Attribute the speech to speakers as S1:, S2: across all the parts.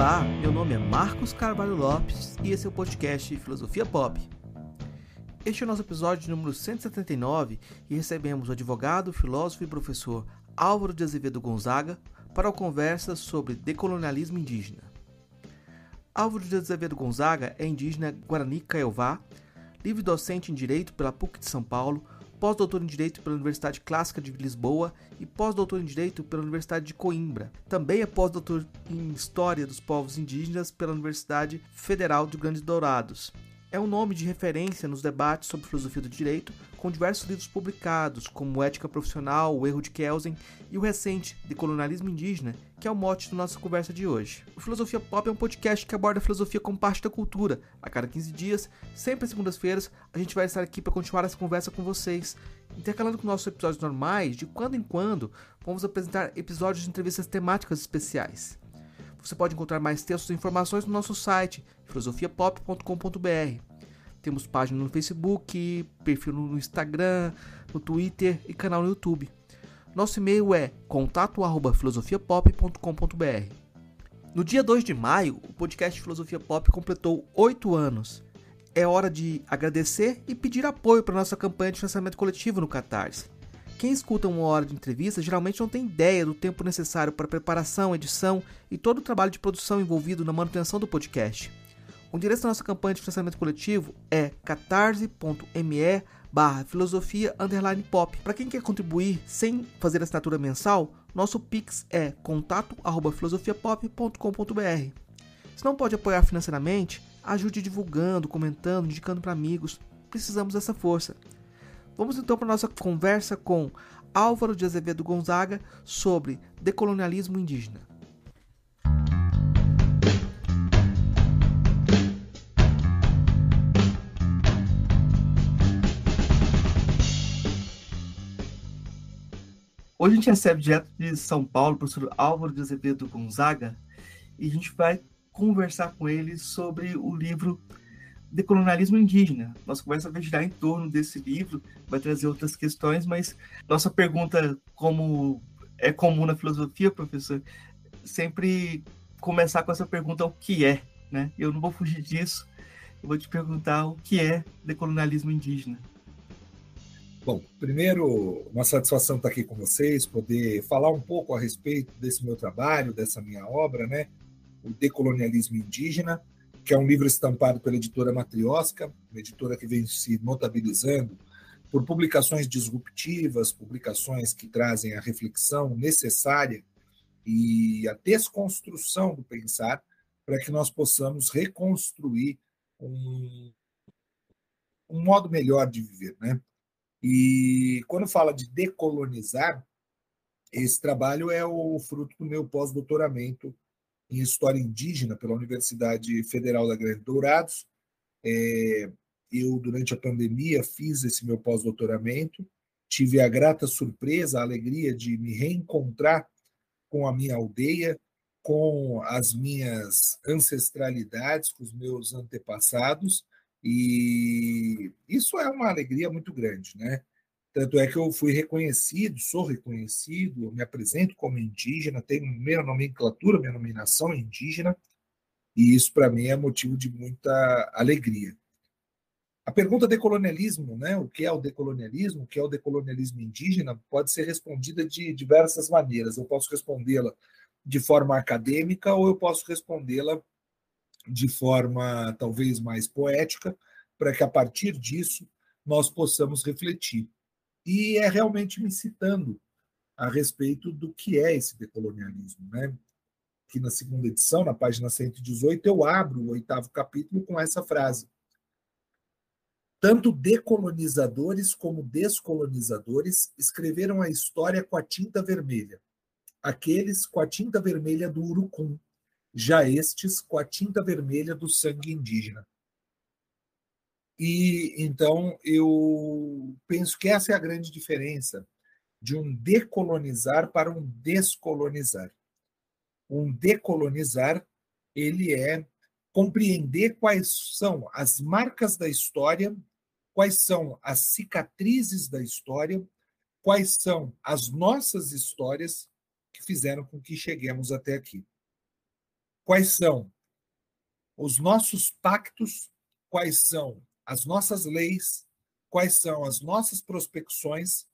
S1: Olá, meu nome é Marcos Carvalho Lopes e esse é o podcast Filosofia Pop. Este é o nosso episódio número 179 e recebemos o advogado, filósofo e professor Álvaro de Azevedo Gonzaga para uma conversa sobre decolonialismo indígena. Álvaro de Azevedo Gonzaga é indígena Guarani Kaiowá, livre docente em Direito pela PUC de São Paulo, pós-doutor em Direito pela Universidade Clássica de Lisboa e pós-doutor em Direito pela Universidade de Coimbra. Também é pós-doutor em História dos Povos Indígenas pela Universidade Federal de Grandes Dourados. É um nome de referência nos debates sobre filosofia do direito, com diversos livros publicados, como Ética Profissional, O Erro de Kelsen e o recente Decolonialismo Indígena, que é o mote da nossa conversa de hoje. O Filosofia Pop é um podcast que aborda a filosofia como parte da cultura. A cada 15 dias, sempre às segundas-feiras, a gente vai estar aqui para continuar essa conversa com vocês. Intercalando com nossos episódios normais, de quando em quando, vamos apresentar episódios de entrevistas temáticas especiais. Você pode encontrar mais textos e informações no nosso site, filosofiapop.com.br. Temos página no Facebook, perfil no Instagram, no Twitter e canal no YouTube. Nosso e-mail é contato@filosofiapop.com.br. No dia 2 de maio, o podcast Filosofia Pop completou 8 anos. É hora de agradecer e pedir apoio para a nossa campanha de financiamento coletivo no Catarse. Quem escuta uma hora de entrevista geralmente não tem ideia do tempo necessário para preparação, edição e todo o trabalho de produção envolvido na manutenção do podcast. O endereço da nossa campanha de financiamento coletivo é catarse.me/filosofia_pop. Para quem quer contribuir sem fazer assinatura mensal, nosso Pix é contato@filosofiapop.com.br. Se não pode apoiar financeiramente, ajude divulgando, comentando, indicando para amigos. Precisamos dessa força. Vamos então para a nossa conversa com Álvaro de Azevedo Gonzaga sobre decolonialismo indígena. Hoje a gente recebe direto de São Paulo o professor Álvaro de Azevedo Gonzaga e a gente vai conversar com ele sobre o livro Decolonialismo Indígena. Nossa conversa vai girar em torno desse livro, vai trazer outras questões, mas nossa pergunta, como é comum na filosofia, professor, sempre começar com essa pergunta: o que é? Né? Eu não vou fugir disso, eu vou te perguntar o que é decolonialismo indígena.
S2: Bom, primeiro, uma satisfação estar aqui com vocês, poder falar um pouco a respeito desse meu trabalho, dessa minha obra, né? O Decolonialismo Indígena, que é um livro estampado pela editora Matrioska, uma editora que vem se notabilizando por publicações disruptivas, publicações que trazem a reflexão necessária e a desconstrução do pensar para que nós possamos reconstruir um modo melhor de viver, né? E quando fala de decolonizar, esse trabalho é o fruto do meu pós-doutoramento em História Indígena pela Universidade Federal da Grande Dourados. Eu, durante a pandemia, fiz esse meu pós-doutoramento, tive a grata surpresa, a alegria de me reencontrar com a minha aldeia, com as minhas ancestralidades, com os meus antepassados, e isso é uma alegria muito grande, né? Tanto é que eu fui reconhecido, sou reconhecido, me apresento como indígena, tenho minha nomenclatura, minha nominação é indígena, e isso para mim é motivo de muita alegria. A pergunta decolonialismo, né? O que é o decolonialismo? O que é o decolonialismo indígena? Pode ser respondida de diversas maneiras. Eu posso respondê-la de forma acadêmica ou eu posso respondê-la de forma talvez mais poética, para que a partir disso nós possamos refletir. E é realmente me citando a respeito do que é esse decolonialismo, né? Aqui na segunda edição, na página 118, eu abro o 8º capítulo com essa frase: tanto decolonizadores como descolonizadores escreveram a história com a tinta vermelha, aqueles com a tinta vermelha do urucum, já estes com a tinta vermelha do sangue indígena. E então eu penso que essa é a grande diferença de um decolonizar para um descolonizar. Um decolonizar, ele é compreender quais são as marcas da história, quais são as cicatrizes da história, quais são as nossas histórias que fizeram com que cheguemos até aqui. quais são os nossos pactos, quais são as nossas leis, quais são as nossas prospecções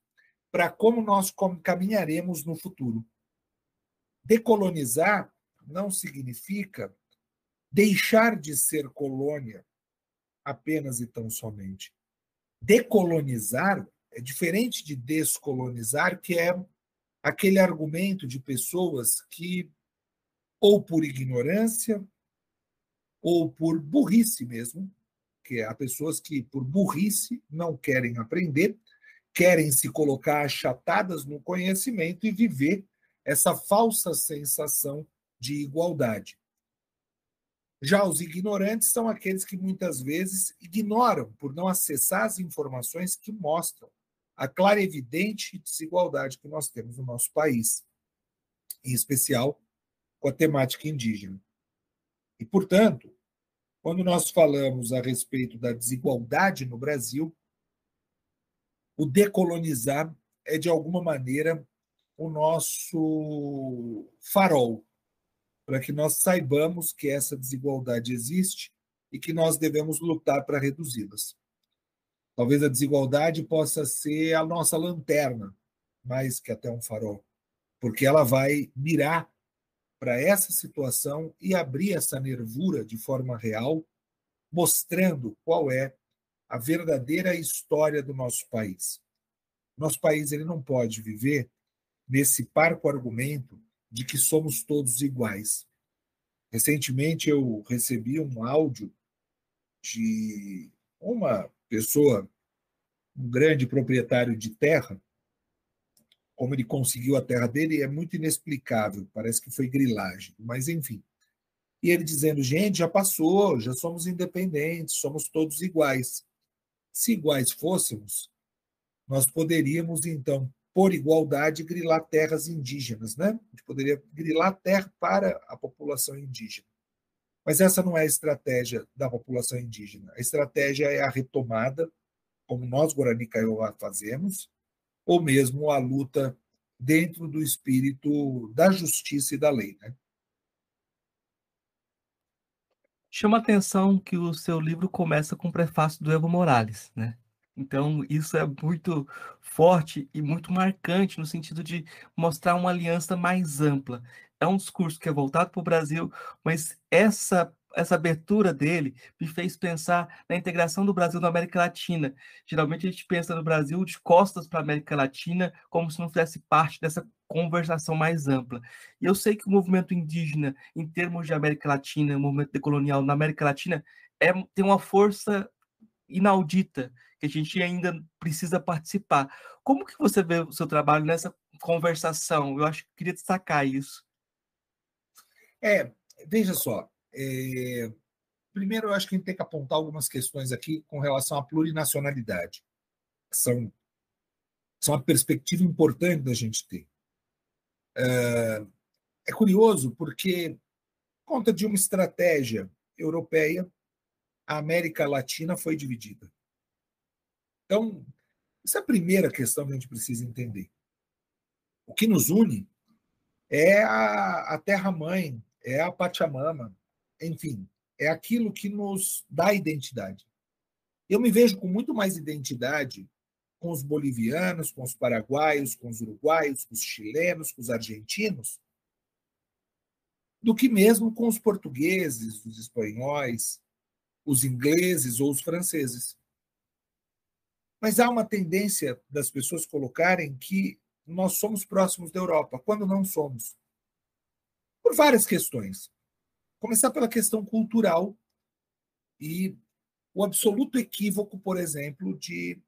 S2: para como nós caminharemos no futuro. Decolonizar não significa deixar de ser colônia apenas e tão somente. Decolonizar é diferente de descolonizar, que é aquele argumento de pessoas que, ou por ignorância, ou por burrice mesmo, que há pessoas que, por burrice, não querem aprender, querem se colocar achatadas no conhecimento e viver essa falsa sensação de igualdade. Já os ignorantes são aqueles que muitas vezes ignoram por não acessar as informações que mostram a clara e evidente desigualdade que nós temos no nosso país, em especial com a temática indígena. E, portanto, quando nós falamos a respeito da desigualdade no Brasil, o decolonizar é, de alguma maneira, o nosso farol, para que nós saibamos que essa desigualdade existe e que nós devemos lutar para reduzi-las. Talvez a desigualdade possa ser a nossa lanterna, mais que até um farol, porque ela vai mirar para essa situação e abrir essa nervura de forma real, mostrando qual é a verdadeira história do nosso país. Nosso país ele não pode viver nesse parco argumento de que somos todos iguais. Recentemente eu recebi um áudio de uma pessoa, um grande proprietário de terra, como ele conseguiu a terra dele é muito inexplicável, parece que foi grilagem, mas enfim. E ele dizendo, gente, já passou, já somos independentes, somos todos iguais. Se iguais fôssemos, nós poderíamos, então, por igualdade, grilar terras indígenas, né? A gente poderia grilar terra para a população indígena. Mas essa não é a estratégia da população indígena. A estratégia é a retomada, como nós, Guarani Kaiowá, fazemos, ou mesmo a luta dentro do espírito da justiça e da lei, né?
S1: Chama a atenção que o seu livro começa com o prefácio do Evo Morales, né? Então, isso é muito forte e muito marcante no sentido de mostrar uma aliança mais ampla. É um discurso que é voltado para o Brasil, mas essa abertura dele me fez pensar na integração do Brasil na América Latina. Geralmente a gente pensa no Brasil de costas para a América Latina, como se não fizesse parte dessa conversação mais ampla. E eu sei que o movimento indígena, em termos de América Latina, o movimento decolonial na América Latina, tem uma força inaudita que a gente ainda precisa participar. Como que você vê o seu trabalho nessa conversação? Eu acho que queria destacar isso.
S2: Veja só, primeiro eu acho que a gente tem que apontar algumas questões aqui com relação à plurinacionalidade. São, são uma perspectiva importante da gente ter. É curioso porque, por conta de uma estratégia europeia, a América Latina foi dividida. Então, essa é a primeira questão que a gente precisa entender. O que nos une é a terra-mãe, é a Pachamama, enfim, é aquilo que nos dá identidade. Eu me vejo com muito mais identidade com os bolivianos, com os paraguaios, com os uruguaios, com os chilenos, com os argentinos, do que mesmo com os portugueses, os espanhóis, os ingleses ou os franceses. Mas há uma tendência das pessoas colocarem que nós somos próximos da Europa, quando não somos. Por várias questões. Começar pela questão cultural e o absoluto equívoco, por exemplo, de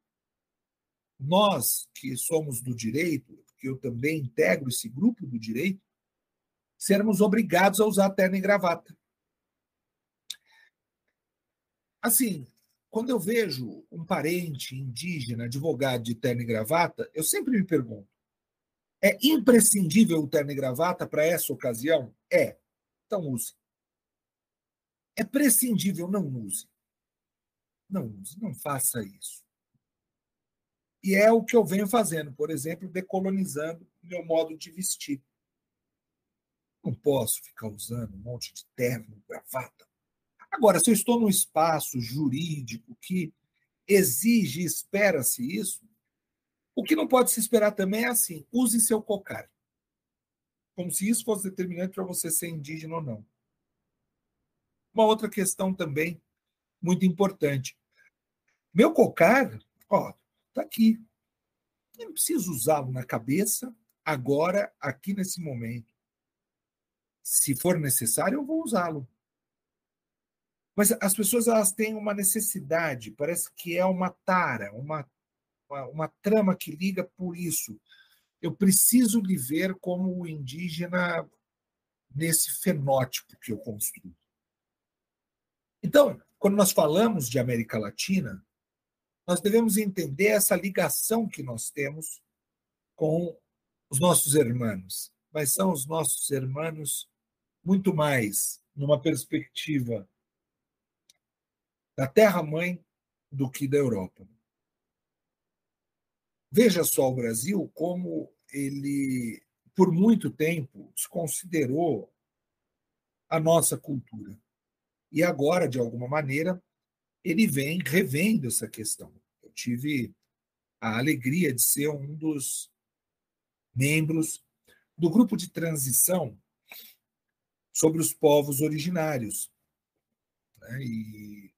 S2: nós que somos do direito, que eu também integro esse grupo do direito, sermos obrigados a usar terno e gravata. Assim, quando eu vejo um parente indígena, advogado de terno e gravata, eu sempre me pergunto, é imprescindível o terno e gravata para essa ocasião? É. Então use. É prescindível, não use. Não use, não faça isso. E é o que eu venho fazendo, por exemplo, decolonizando meu modo de vestir. Não posso ficar usando um monte de terno, gravata. Agora, se eu estou num espaço jurídico que exige e espera-se isso, o que não pode se esperar também é assim: use seu cocar. Como se isso fosse determinante para você ser indígena ou não. Uma outra questão também muito importante. Meu cocar, ó, tá aqui. Eu não preciso usá-lo na cabeça agora, aqui nesse momento. Se for necessário, eu vou usá-lo. Mas as pessoas elas têm uma necessidade, parece que é uma tara, uma trama que liga por isso. Eu preciso lhe ver como o indígena nesse fenótipo que eu construo. Então, quando nós falamos de América Latina, nós devemos entender essa ligação que nós temos com os nossos irmãos. Mas são os nossos irmãos muito mais numa perspectiva da Terra-mãe do que da Europa. Veja só o Brasil como ele, por muito tempo, desconsiderou a nossa cultura. E agora, de alguma maneira, ele vem revendo essa questão. Eu tive a alegria de ser um dos membros do grupo de transição sobre os povos originários, né? E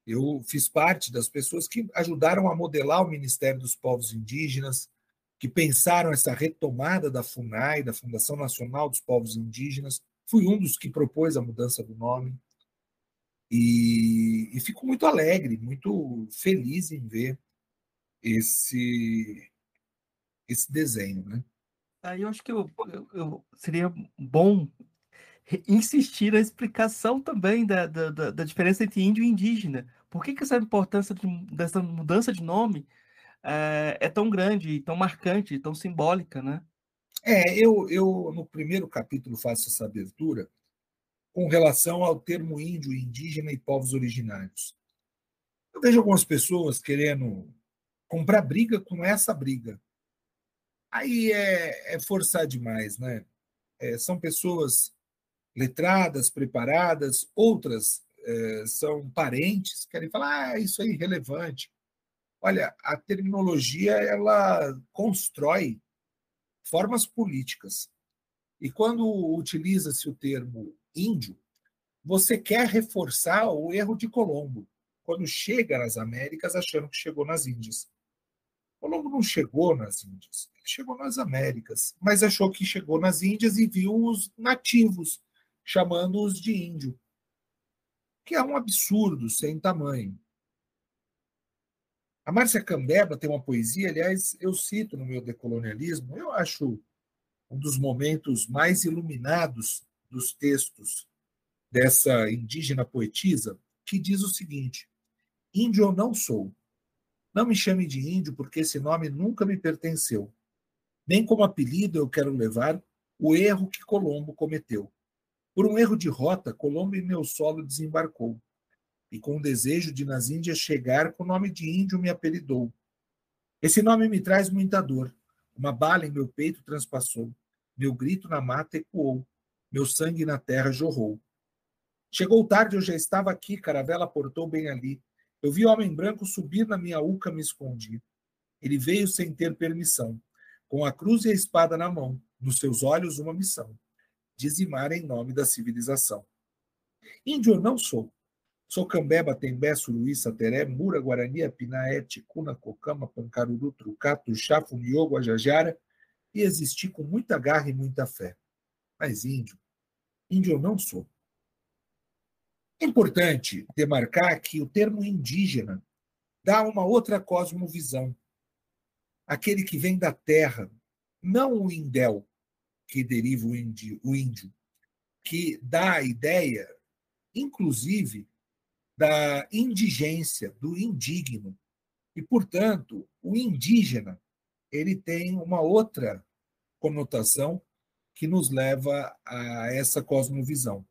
S2: eu fiz parte das pessoas que ajudaram a modelar o Ministério dos Povos Indígenas, que pensaram essa retomada da FUNAI, da Fundação Nacional dos Povos Indígenas. Fui um dos que propôs a mudança do nome. E fico muito alegre, muito feliz em ver esse, esse desenho, né?
S1: Aí eu acho que seria bom insistir na explicação também da diferença entre índio e indígena. Por que essa importância dessa mudança de nome é tão grande, tão marcante, tão simbólica, né?
S2: Eu no primeiro capítulo faço essa abertura com relação ao termo índio, indígena e povos originários. Eu vejo algumas pessoas querendo comprar briga com essa briga. Aí é forçar demais, né? São pessoas letradas, preparadas, outras são parentes, querem falar, isso é irrelevante. Olha, a terminologia ela constrói formas políticas. E quando utiliza-se o termo índio, você quer reforçar o erro de Colombo, quando chega nas Américas achando que chegou nas Índias. Colombo não chegou nas Índias, ele chegou nas Américas, mas achou que chegou nas Índias e viu os nativos, chamando-os de índio, que é um absurdo sem tamanho. A Márcia Cambeba tem uma poesia, aliás, eu cito no meu Decolonialismo, eu acho um dos momentos mais iluminados dos textos dessa indígena poetisa, que diz o seguinte: índio eu não sou. Não me chame de índio, porque esse nome nunca me pertenceu. Nem como apelido eu quero levar o erro que Colombo cometeu. Por um erro de rota, Colombo em meu solo desembarcou. E com o desejo de nas Índias chegar, com o nome de índio me apelidou. Esse nome me traz muita dor. Uma bala em meu peito transpassou. Meu grito na mata ecoou. Meu sangue na terra jorrou. Chegou tarde, eu já estava aqui, caravela portou bem ali. Eu vi o homem branco subir na minha uca, me escondi. Ele veio sem ter permissão, com a cruz e a espada na mão, nos seus olhos uma missão, dizimar em nome da civilização. Índio eu não sou. Sou Cambeba, Tembé, Suruí, Sateré, Mura, Guarani, Apinaé, Ticuna, Cocama, Pancaruru, Trucá, Tuxá, Funiô, Guajajara, e existi com muita garra e muita fé. Mas índio eu não sou. É importante demarcar que o termo indígena dá uma outra cosmovisão. Aquele que vem da terra, não o indel, que deriva o índio, que dá a ideia, inclusive, da indigência, do indigno. E, portanto, o indígena ele tem uma outra conotação que nos leva a essa cosmovisão.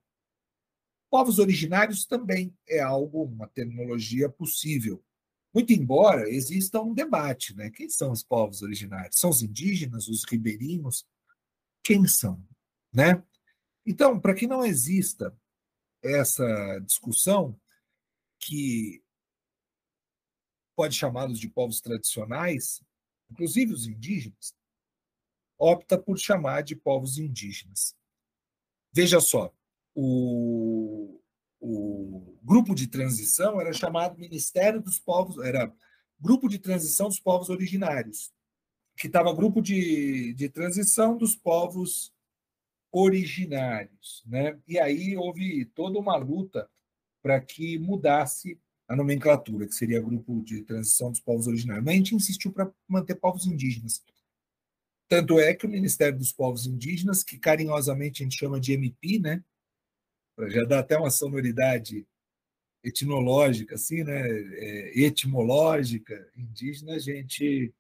S2: Povos originários também é algo, uma terminologia possível. Muito embora exista um debate, né? Quem são os povos originários? São os indígenas, os ribeirinhos? Quem são? né? Então, para que não exista essa discussão que pode chamá-los de povos tradicionais, inclusive os indígenas, opta por chamar de povos indígenas. Veja só, o grupo de transição era chamado Ministério dos Povos, era Grupo de Transição dos Povos Originários, que estava grupo de transição dos povos originários, né? E aí houve toda uma luta para que mudasse a nomenclatura, que seria grupo de transição dos povos originários. Mas a gente insistiu para manter povos indígenas. Tanto é que o Ministério dos Povos Indígenas, que carinhosamente a gente chama de MP, né? Para já dar até uma sonoridade etnológica, assim, né? Etimológica, indígena, a gente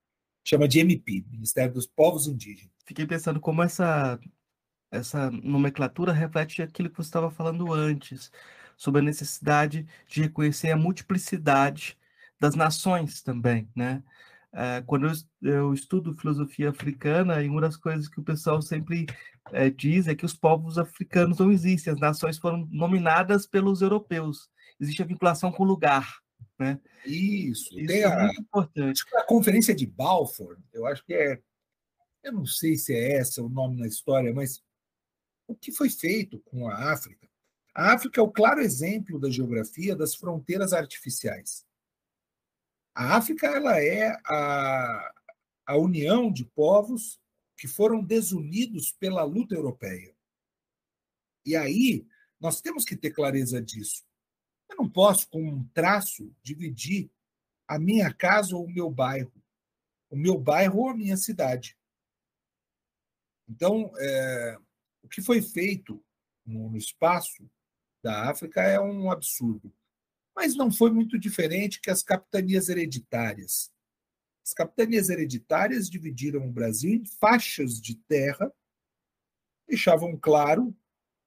S2: chama de MP, Ministério dos Povos Indígenas.
S1: Fiquei pensando como essa nomenclatura reflete aquilo que você estava falando antes, sobre a necessidade de reconhecer a multiplicidade das nações também, né? Quando eu estudo filosofia africana, e uma das coisas que o pessoal sempre diz é que os povos africanos não existem, as nações foram nominadas pelos europeus, existe a vinculação com o lugar, né?
S2: Isso, tem
S1: Isso é muito importante.
S2: a Conferência de Balfour, eu acho que eu não sei se é esse o nome na história, mas o que foi feito com a África? A África é o claro exemplo da geografia das fronteiras artificiais. A África ela é a união de povos que foram desunidos pela luta europeia. E aí nós temos que ter clareza disso. Eu não posso, com um traço, dividir a minha casa ou o meu bairro ou a minha cidade. Então, o que foi feito no espaço da África é um absurdo. Mas não foi muito diferente que as capitanias hereditárias. As capitanias hereditárias dividiram o Brasil em faixas de terra, deixavam claro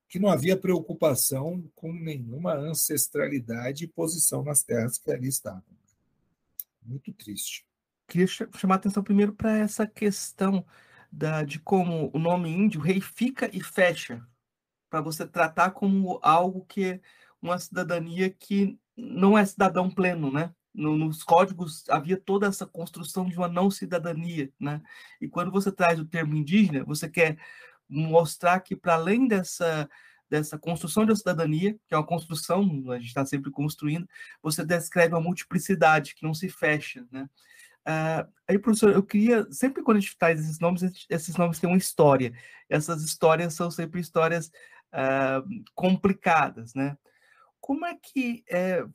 S2: que não havia preocupação com nenhuma ancestralidade e posição nas terras que ali estavam. Muito triste.
S1: Queria chamar a atenção primeiro para essa questão de como o nome índio reifica e fecha, para você tratar como algo que é uma cidadania que não é cidadão pleno, né? Nos códigos havia toda essa construção de uma não cidadania, né? E quando você traz o termo indígena, você quer mostrar que, para além dessa construção da cidadania, que é uma construção, a gente está sempre construindo, você descreve uma multiplicidade que não se fecha, né? Aí, professor, eu queria, sempre quando a gente traz esses nomes têm uma história. Essas histórias são sempre histórias complicadas, né? Como é que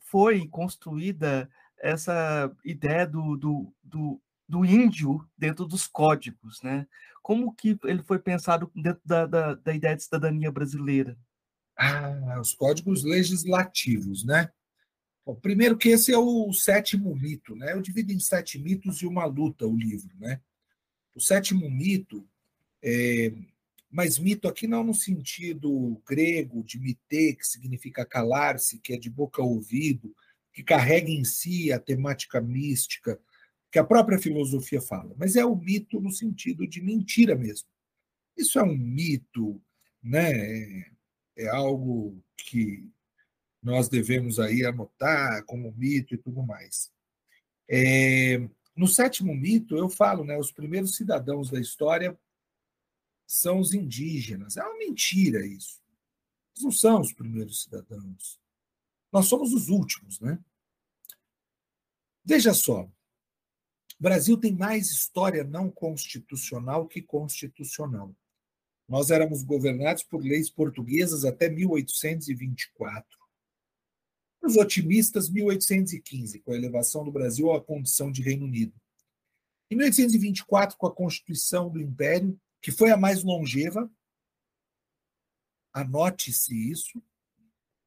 S1: foi construída essa ideia do índio dentro dos códigos, né? Como que ele foi pensado dentro da ideia de cidadania brasileira?
S2: Os códigos legislativos, né? Bom, primeiro que esse é o sétimo mito, né? Eu divido em 7 mitos e uma luta o livro, né? O sétimo mito, mas mito aqui não no sentido grego de mite, que significa calar-se, que é de boca a ouvido, que carrega em si a temática mística, que a própria filosofia fala, mas é o mito no sentido de mentira mesmo. Isso é um mito, né? É algo que nós devemos aí anotar como mito e tudo mais. No sétimo mito, eu falo, né, os primeiros cidadãos da história são os indígenas. É uma mentira isso. Eles não são os primeiros cidadãos. Nós somos os últimos, né? Veja só, o Brasil tem mais história não constitucional que constitucional. Nós éramos governados por leis portuguesas até 1824. Os otimistas, 1815, com a elevação do Brasil à condição de Reino Unido. Em 1824, com a Constituição do Império, que foi a mais longeva, anote-se isso,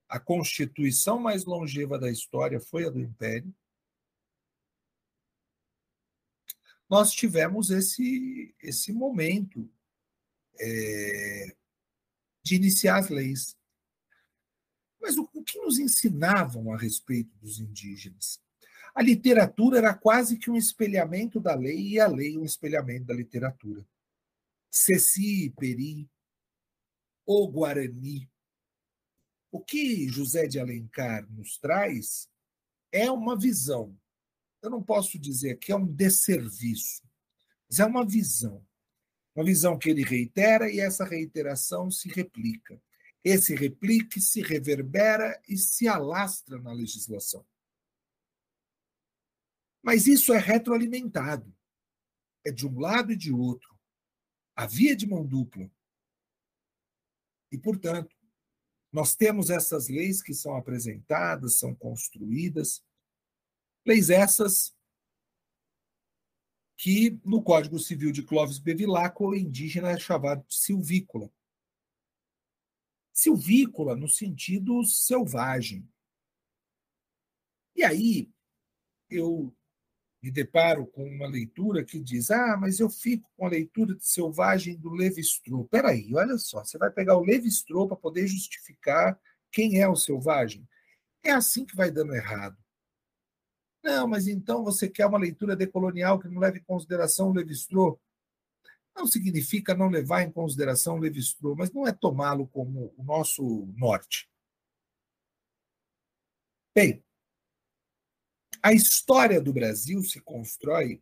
S2: a Constituição mais longeva da história foi a do Império, nós tivemos esse momento de iniciar as leis. Mas o que nos ensinavam a respeito dos indígenas? A literatura era quase que um espelhamento da lei e a lei um espelhamento da literatura. Ceci, Peri, o Guarani. O que José de Alencar nos traz é uma visão. Eu não posso dizer que é um desserviço, mas é uma visão. Uma visão que ele reitera e essa reiteração se replica. Esse replique se reverbera e se alastra na legislação. Mas isso é retroalimentado. É de um lado e de outro. A via de mão dupla. E, portanto, nós temos essas leis que são apresentadas, são construídas, leis essas que no Código Civil de Clovis Bevilacqua o indígena é chamado de silvícola. Silvícola no sentido selvagem. E aí eu me deparo com uma leitura que diz: mas eu fico com a leitura de selvagem do Lévi-Strauss. Peraí, olha só, você vai pegar o Lévi-Strauss para poder justificar quem é o selvagem? É assim que vai dando errado. Não, mas então você quer uma leitura decolonial que não leve em consideração o Lévi-Strauss? Não significa não levar em consideração o Lévi-Strauss, mas não é tomá-lo como o nosso norte. Bem, a história do Brasil se constrói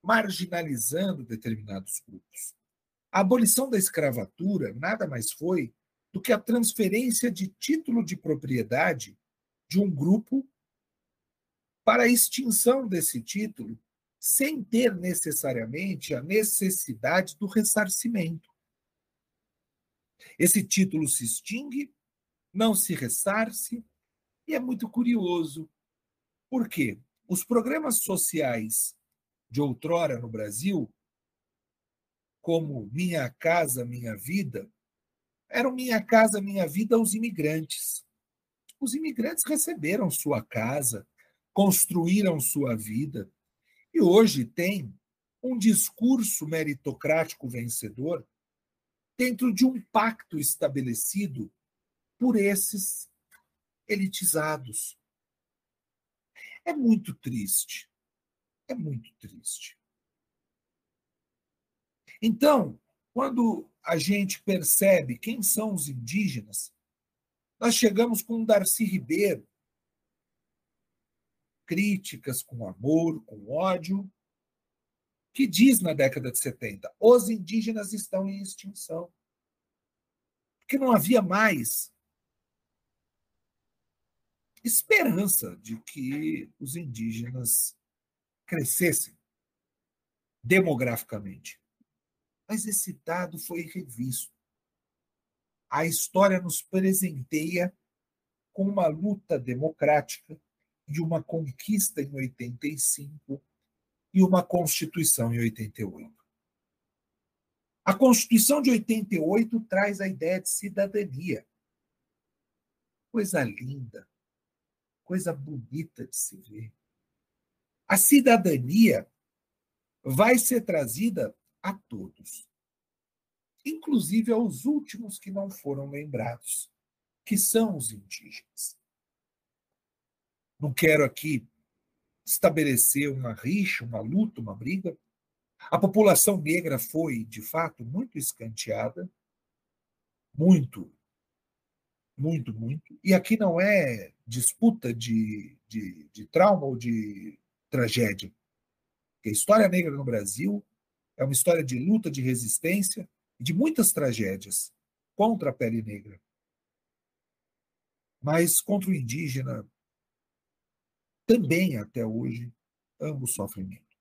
S2: marginalizando determinados grupos. A abolição da escravatura nada mais foi do que a transferência de título de propriedade de um grupo para a extinção desse título, sem ter necessariamente a necessidade do ressarcimento. Esse título se extingue, não se ressarce, e é muito curioso. Por quê? Os programas sociais de outrora no Brasil, como Minha Casa Minha Vida, eram Minha Casa Minha Vida aos imigrantes. Os imigrantes receberam sua casa, construíram sua vida, e hoje tem um discurso meritocrático vencedor dentro de um pacto estabelecido por esses elitizados. É muito triste. É muito triste. Então, quando a gente percebe quem são os indígenas, nós chegamos com Darcy Ribeiro, críticas com amor, com ódio, que diz na década de 70, os indígenas estão em extinção. Porque não havia mais esperança de que os indígenas crescessem demograficamente. Mas esse dado foi revisto. A história nos presenteia com uma luta democrática e uma conquista em 85 e uma Constituição em 88. A Constituição de 88 traz a ideia de cidadania. Coisa linda, coisa bonita de se ver. A cidadania vai ser trazida a todos, inclusive aos últimos que não foram lembrados, que são os indígenas. Não quero aqui estabelecer uma rixa, uma luta, uma briga. A população negra foi, de fato, muito escanteada, muito, muito, muito. E aqui não é disputa de trauma ou de tragédia. Porque a história negra no Brasil é uma história de luta, de resistência e de muitas tragédias contra a pele negra. Mas contra o indígena, também até hoje, ambos sofrem muito.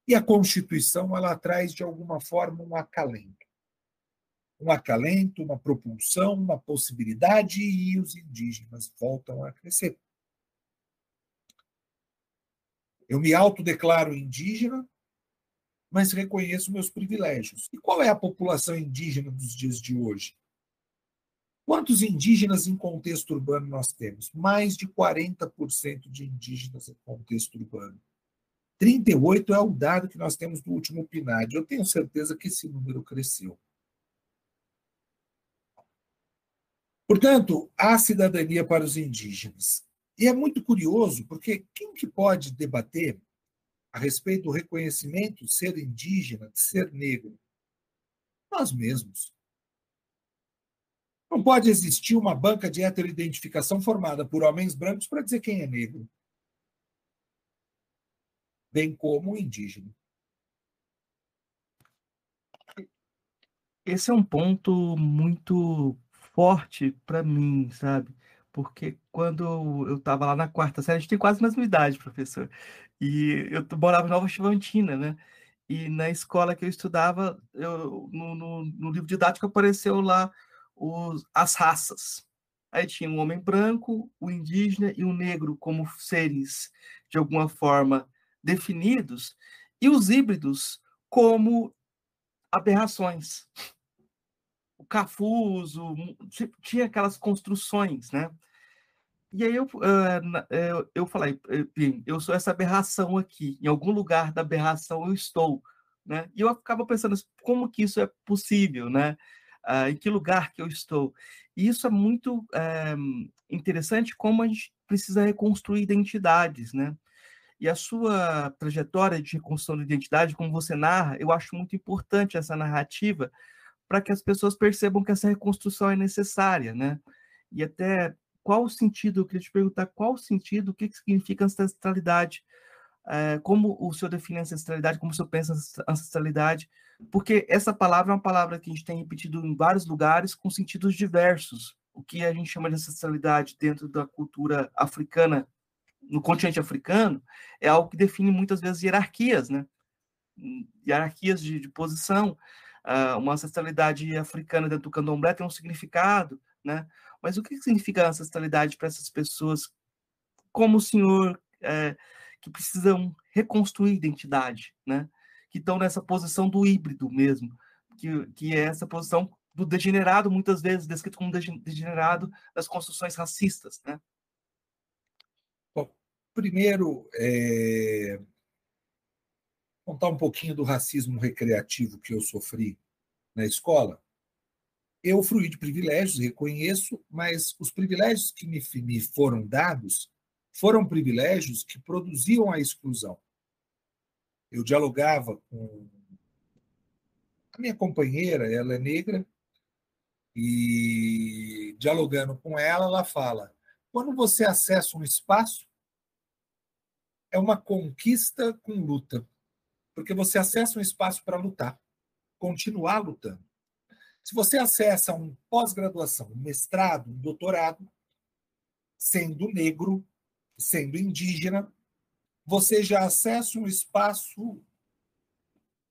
S2: E a Constituição, ela traz, de alguma forma, um acalento. Um acalento, uma propulsão, uma possibilidade, e os indígenas voltam a crescer. Eu me autodeclaro indígena, mas reconheço meus privilégios. E qual é a população indígena dos dias de hoje? Quantos indígenas em contexto urbano nós temos? Mais de 40% de indígenas em contexto urbano. 38 é o dado que nós temos do último PNAD. Eu tenho certeza que esse número cresceu. Portanto, há cidadania para os indígenas. E é muito curioso, porque quem que pode debater a respeito do reconhecimento de ser indígena, de ser negro? Nós mesmos. Não pode existir uma banca de heteroidentificação formada por homens brancos para dizer quem é negro, bem como o indígena.
S1: Esse é um ponto muito forte para mim, sabe? Porque quando eu estava lá na quarta série, a gente tem quase a mesma idade, professor. E eu morava em Nova Chavantina, né? E na escola que eu estudava, no livro didático apareceu lá as raças. Aí tinha um homem branco, o indígena e o negro como seres, de alguma forma, definidos, e os híbridos como aberrações. O Cafuso, tinha aquelas construções, né? E aí eu falei, bem, eu sou essa aberração aqui, em algum lugar da aberração eu estou, né? E eu ficava pensando, como que isso é possível, né? Em que lugar que eu estou? E isso é muito interessante, como a gente precisa reconstruir identidades, né? E a sua trajetória de reconstrução de identidade, como você narra, eu acho muito importante essa narrativa, para que as pessoas percebam que essa reconstrução é necessária, né? E até qual o sentido, eu queria te perguntar qual o sentido, o que significa ancestralidade, como o senhor define ancestralidade, como o senhor pensa ancestralidade, porque essa palavra é uma palavra que a gente tem repetido em vários lugares com sentidos diversos. O que a gente chama de ancestralidade dentro da cultura africana, no continente africano, é algo que define muitas vezes hierarquias, né? Hierarquias de posição. Uma ancestralidade africana dentro do candomblé tem um significado, né? Mas o que significa ancestralidade para essas pessoas como o senhor, que precisam reconstruir identidade, né? Que estão nessa posição do híbrido mesmo, que é essa posição do degenerado, muitas vezes descrito como degenerado das construções racistas, né?
S2: Bom, primeiro, contar um pouquinho do racismo recreativo que eu sofri na escola. Eu fruí de privilégios, reconheço, mas os privilégios que me foram dados foram privilégios que produziam a exclusão. Eu dialogava com a minha companheira, ela é negra, e dialogando com ela, ela fala: quando você acessa um espaço, é uma conquista com luta, porque você acessa um espaço para lutar, continuar lutando. Se você acessa um pós-graduação, um mestrado, um doutorado, sendo negro, sendo indígena, você já acessa um espaço,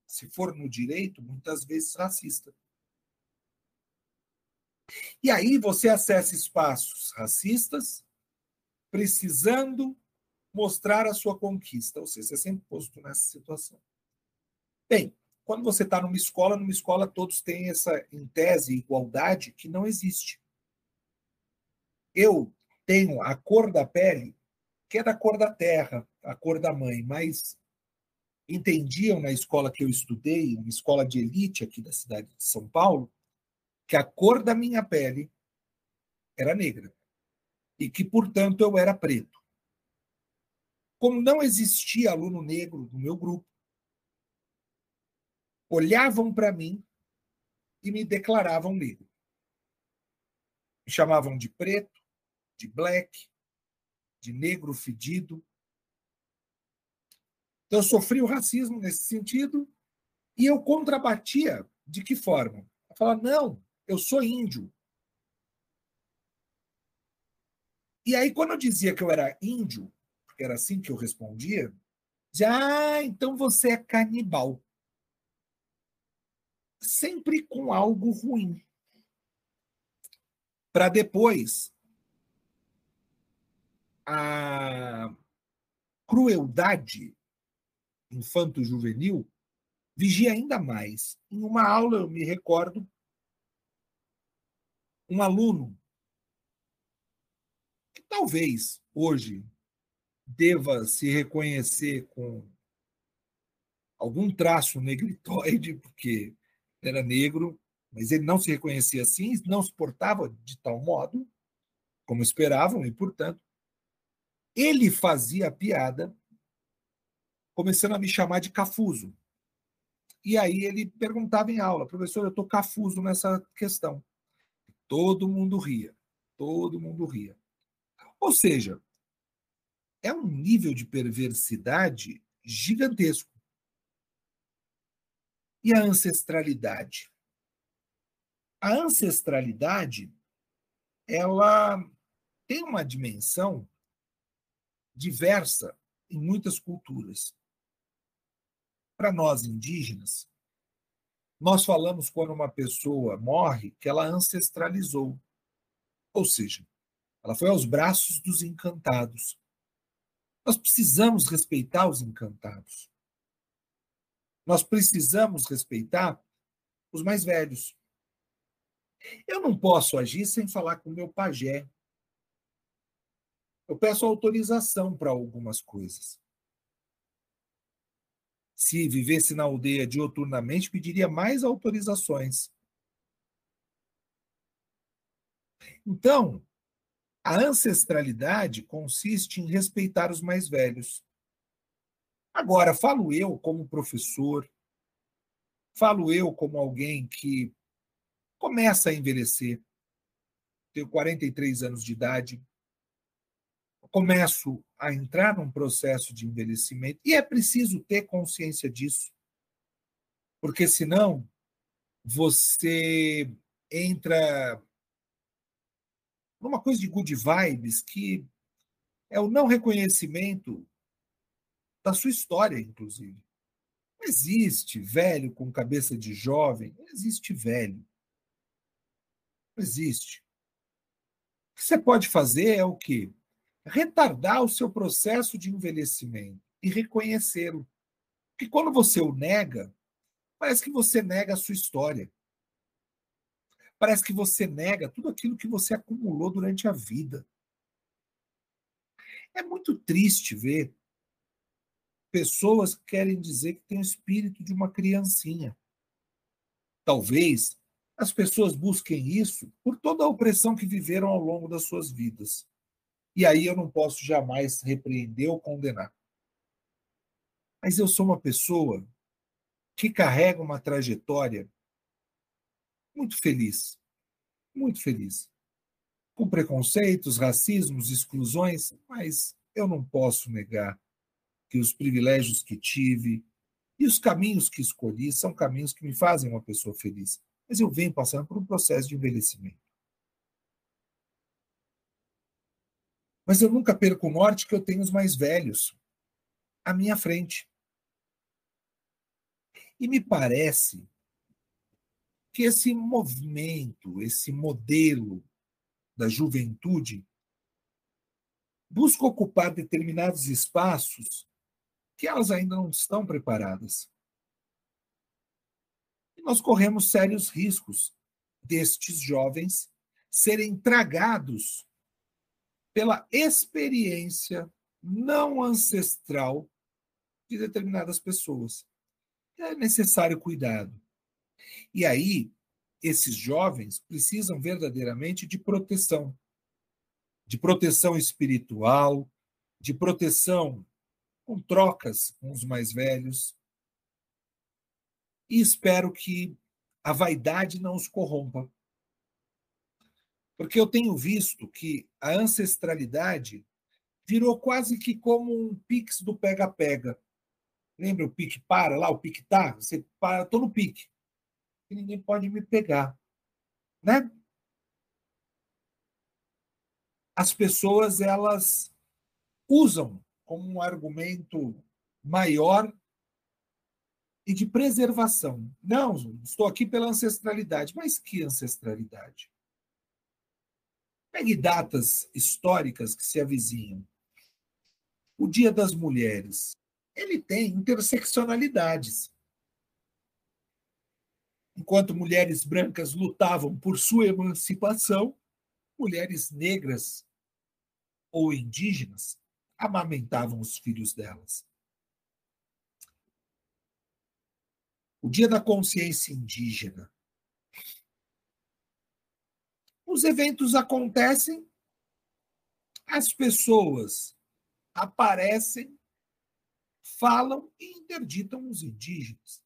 S2: se for no direito, muitas vezes racista. E aí você acessa espaços racistas, precisando mostrar a sua conquista, ou seja, você é sempre posto nessa situação. Bem, quando você está numa escola todos têm essa, em tese, igualdade que não existe. Eu tenho a cor da pele, que é da cor da terra, a cor da mãe, mas entendiam na escola que eu estudei, uma escola de elite aqui da cidade de São Paulo, que a cor da minha pele era negra e que, portanto, eu era preto. Como não existia aluno negro no meu grupo, olhavam para mim e me declaravam negro. Me chamavam de preto, de black, de negro fedido. Então, eu sofri o racismo nesse sentido e eu contrabatia de que forma? Eu falava, não, eu sou índio. E aí, quando eu dizia que eu era índio, porque era assim que eu respondia, já, então você é canibal. Sempre com algo ruim. Para depois a crueldade infanto-juvenil vigia ainda mais. Em uma aula, eu me recordo, um aluno que talvez hoje deva se reconhecer com algum traço negritoide, porque era negro, mas ele não se reconhecia assim, não se portava de tal modo como esperavam, e, portanto, ele fazia piada, começando a me chamar de cafuso. E aí ele perguntava em aula, professor, eu estou cafuso nessa questão. Todo mundo ria. Todo mundo ria. Ou seja, é um nível de perversidade gigantesco. E a ancestralidade? A ancestralidade, ela tem uma dimensão diversa em muitas culturas. Para nós indígenas, nós falamos quando uma pessoa morre que ela ancestralizou, ou seja, ela foi aos braços dos encantados. Nós precisamos respeitar os encantados. Nós precisamos respeitar os mais velhos. Eu não posso agir sem falar com o meu pajé. Eu peço autorização para algumas coisas. Se vivesse na aldeia dioturnamente, pediria mais autorizações. Então, a ancestralidade consiste em respeitar os mais velhos. Agora, falo eu como professor, falo eu como alguém que começa a envelhecer, tenho 43 anos de idade, começo a entrar num processo de envelhecimento, e é preciso ter consciência disso, porque senão você entra numa coisa de good vibes, que é o não reconhecimento da sua história, inclusive. Não existe velho com cabeça de jovem, não existe velho. Não existe. O que você pode fazer é o quê? Retardar o seu processo de envelhecimento e reconhecê-lo. Porque quando você o nega, parece que você nega a sua história. Parece que você nega tudo aquilo que você acumulou durante a vida. É muito triste ver pessoas que querem dizer que tem o espírito de uma criancinha. Talvez as pessoas busquem isso por toda a opressão que viveram ao longo das suas vidas. E aí eu não posso jamais repreender ou condenar. Mas eu sou uma pessoa que carrega uma trajetória muito feliz, muito feliz. Com preconceitos, racismos, exclusões, mas eu não posso negar que os privilégios que tive e os caminhos que escolhi são caminhos que me fazem uma pessoa feliz. Mas eu venho passando por um processo de envelhecimento. Mas eu nunca perco o norte, que eu tenho os mais velhos à minha frente. E me parece que esse movimento, esse modelo da juventude busca ocupar determinados espaços que elas ainda não estão preparadas. E nós corremos sérios riscos destes jovens serem tragados pela experiência não ancestral de determinadas pessoas. É necessário cuidado. E aí, esses jovens precisam verdadeiramente de proteção espiritual, de proteção com trocas com os mais velhos. E espero que a vaidade não os corrompa. Porque eu tenho visto que a ancestralidade virou quase que como um pix do pega-pega. Lembra o pique para lá, o pique tá? Você para, tô no pique. E ninguém pode me pegar, né? As pessoas, elas usam como um argumento maior e de preservação. Não, estou aqui pela ancestralidade. Mas que ancestralidade? Pegue datas históricas que se avizinham. O Dia das Mulheres, ele tem interseccionalidades. Enquanto mulheres brancas lutavam por sua emancipação, mulheres negras ou indígenas amamentavam os filhos delas. O Dia da Consciência Indígena. Os eventos acontecem, as pessoas aparecem, falam e interditam os indígenas.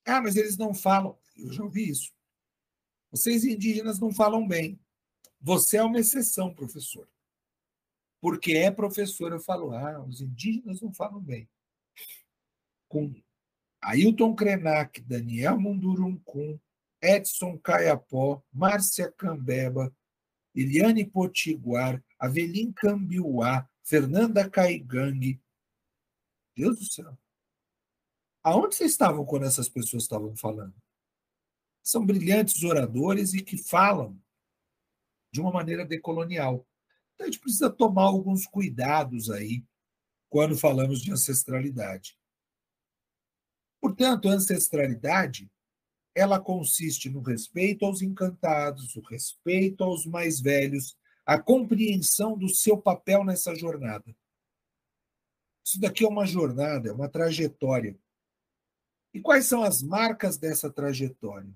S2: Ah, mas eles não falam. Eu já ouvi isso. Vocês indígenas não falam bem. Você é uma exceção, professor. Porque é professor, eu falo, os indígenas não falam bem. Com Ailton Krenak, Daniel Munduruncum, Edson Caiapó, Márcia Cambeba, Eliane Potiguar, Avelim Cambiuá, Fernanda Caigangue. Deus do céu. Aonde vocês estavam quando essas pessoas estavam falando? São brilhantes oradores e que falam de uma maneira decolonial. Então a gente precisa tomar alguns cuidados aí quando falamos de ancestralidade. Portanto, a ancestralidade, ela consiste no respeito aos encantados, o respeito aos mais velhos, a compreensão do seu papel nessa jornada. Isso daqui é uma jornada, é uma trajetória. E quais são as marcas dessa trajetória?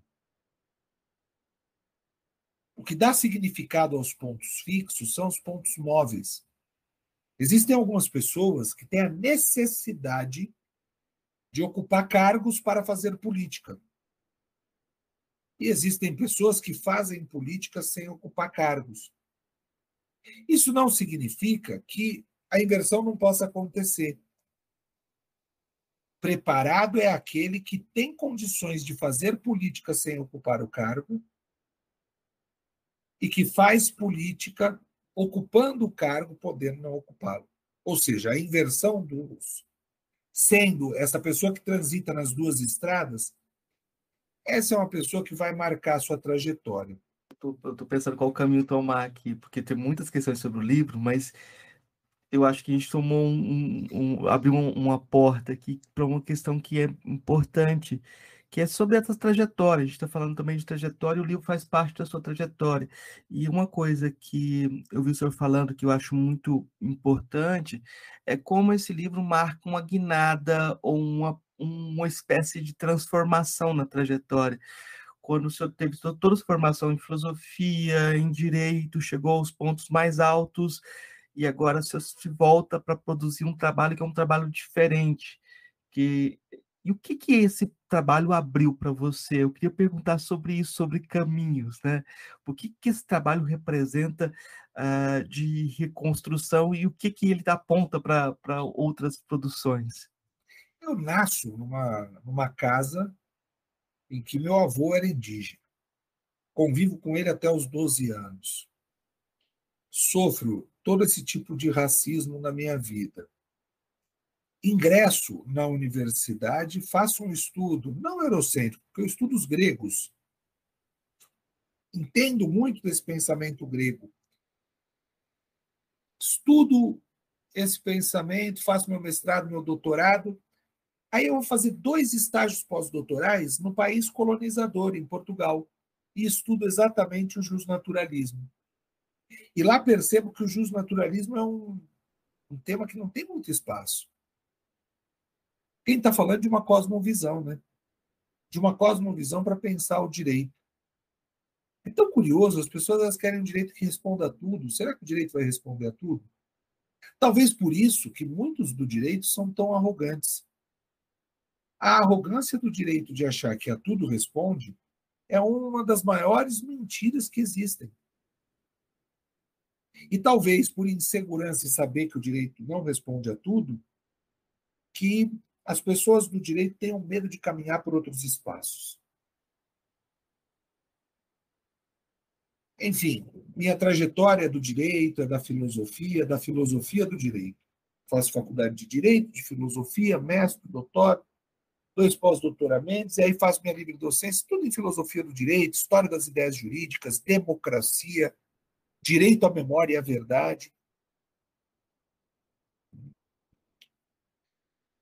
S2: O que dá significado aos pontos fixos são os pontos móveis. Existem algumas pessoas que têm a necessidade de ocupar cargos para fazer política. E existem pessoas que fazem política sem ocupar cargos. Isso não significa que a inversão não possa acontecer. Preparado é aquele que tem condições de fazer política sem ocupar o cargo e que faz política ocupando o cargo, podendo não ocupá-lo. Ou seja, a inversão dos... Sendo essa pessoa que transita nas duas estradas, essa é uma pessoa que vai marcar a sua trajetória.
S1: Eu tô pensando qual caminho tomar aqui, porque tem muitas questões sobre o livro, mas eu acho que a gente tomou abriu uma porta aqui para uma questão que é importante, que é sobre essa trajetória. A gente está falando também de trajetória, e o livro faz parte da sua trajetória. E uma coisa que eu vi o senhor falando que eu acho muito importante é como esse livro marca uma guinada ou uma espécie de transformação na trajetória. Quando o senhor teve toda a formação em filosofia, em direito, chegou aos pontos mais altos e agora o senhor se volta para produzir um trabalho que é um trabalho diferente. Que... E o que esse trabalho abriu para você? Eu queria perguntar sobre isso, sobre caminhos, né? O que esse trabalho representa de reconstrução e o que ele aponta para outras produções?
S2: Eu nasço numa casa em que meu avô era indígena. Convivo com ele até os 12 anos. Sofro todo esse tipo de racismo na minha vida. Ingresso na universidade, faço um estudo, não eurocêntrico, porque eu estudo os gregos. Entendo muito desse pensamento grego. Estudo esse pensamento, faço meu mestrado, meu doutorado. Aí eu vou fazer 2 estágios pós-doutorais no país colonizador, em Portugal, e estudo exatamente o justnaturalismo. E lá percebo que o justnaturalismo é um tema que não tem muito espaço. Quem está falando de uma cosmovisão, né? De uma cosmovisão para pensar o direito. É tão curioso, as pessoas elas querem um direito que responda a tudo. Será que o direito vai responder a tudo? Talvez por isso que muitos do direito são tão arrogantes. A arrogância do direito de achar que a tudo responde é uma das maiores mentiras que existem. E talvez por insegurança em saber que o direito não responde a tudo, que as pessoas do direito tenham medo de caminhar por outros espaços. Enfim, minha trajetória do direito é da filosofia do direito. Faço faculdade de direito, de filosofia, mestre, doutor, 2 pós-doutoramentos, e aí faço minha livre docência, tudo em filosofia do direito, história das ideias jurídicas, democracia, direito à memória e à verdade.